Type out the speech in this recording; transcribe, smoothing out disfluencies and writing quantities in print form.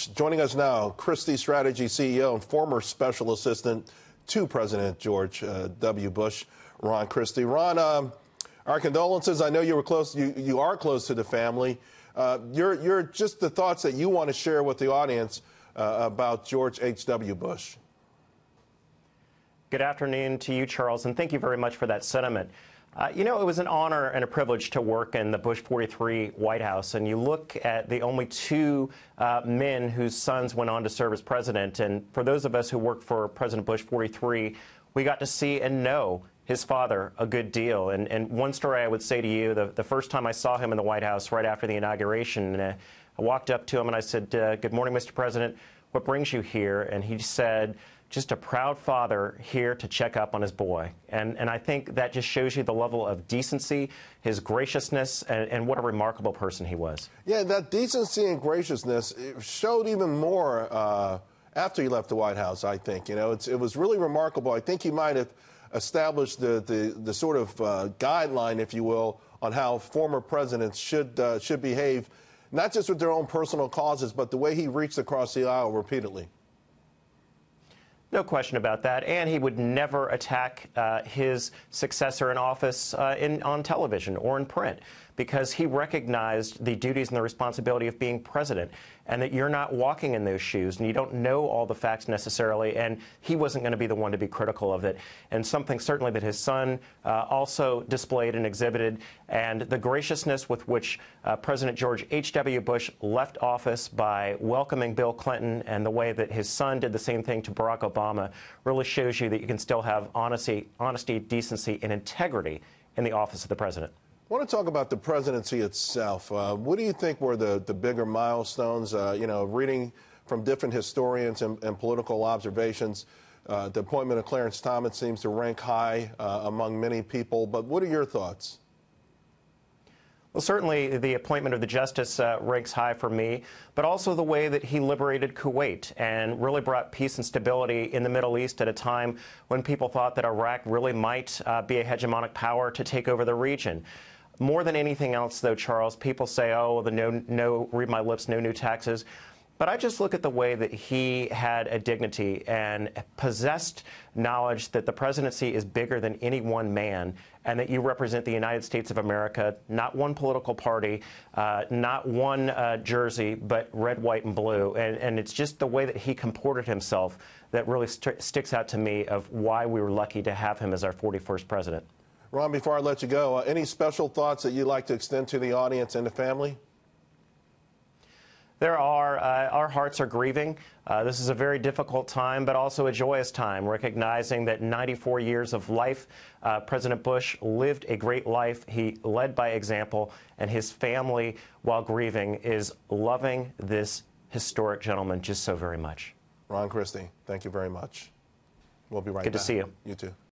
Bush. Joining us now, Christie Strategies CEO and former special assistant to President George W. Bush, Ron Christie. Ron, our condolences. I know you were close. You are close to the family. You're just the thoughts that you want to share with the audience about George H.W. Bush. Good afternoon to you, Charles, and thank you very much for that sentiment. You know, it was an honor and a privilege to work in the Bush 43 White House, and you look at the only two men whose sons went on to serve as president, and for those of us who worked for President Bush 43, we got to see and know his father a good deal. And one story I would say to you, the first time I saw him in the White House right after the inauguration, I walked up to him and I said, "Good morning, Mr. President. What brings you here?" And he said, "Just a proud father here to check up on his boy." And I think that just shows you the level of decency, his graciousness, and what a remarkable person he was. Yeah, that decency and graciousness showed even more after he left the White House, I think. You know, it was really remarkable. I think he might have established the sort of guideline, if you will, on how former presidents should behave, not just with their own personal causes, but the way he reached across the aisle repeatedly. No question about that. And he would never attack his successor in office on television or in print, because he recognized the duties and the responsibility of being president, and that you're not walking in those shoes and you don't know all the facts necessarily, and he wasn't going to be the one to be critical of it. And something certainly that his son also displayed and exhibited, and the graciousness with which President George H.W. Bush left office by welcoming Bill Clinton, and the way that his son did the same thing to Barack Obama, really shows you that you can still have honesty, decency, and integrity in the office of the president. I want to talk about the presidency itself. What do you think were the bigger milestones? You know, reading from different historians and political observations, the appointment of Clarence Thomas seems to rank high among many people. But what are your thoughts? Well, certainly the appointment of the justice ranks high for me, but also the way that he liberated Kuwait and really brought peace and stability in the Middle East at a time when people thought that Iraq really might be a hegemonic power to take over the region. More than anything else, though, Charles, people say, oh, read my lips, no new taxes. But I just look at the way that he had a dignity and possessed knowledge that the presidency is bigger than any one man, and that you represent the United States of America, not one political party, not one jersey, but red, white, and blue. And it's just the way that he comported himself that really sticks out to me of why we were lucky to have him as our 41st president. Ron, before I let you go, any special thoughts that you'd like to extend to the audience and the family? There are. Our hearts are grieving. This is a very difficult time, but also a joyous time, recognizing that 94 years of life, President Bush lived a great life. He led by example, and his family, while grieving, is loving this historic gentleman just so very much. Ron Christie, thank you very much. We'll be right back. Good to see you. You too.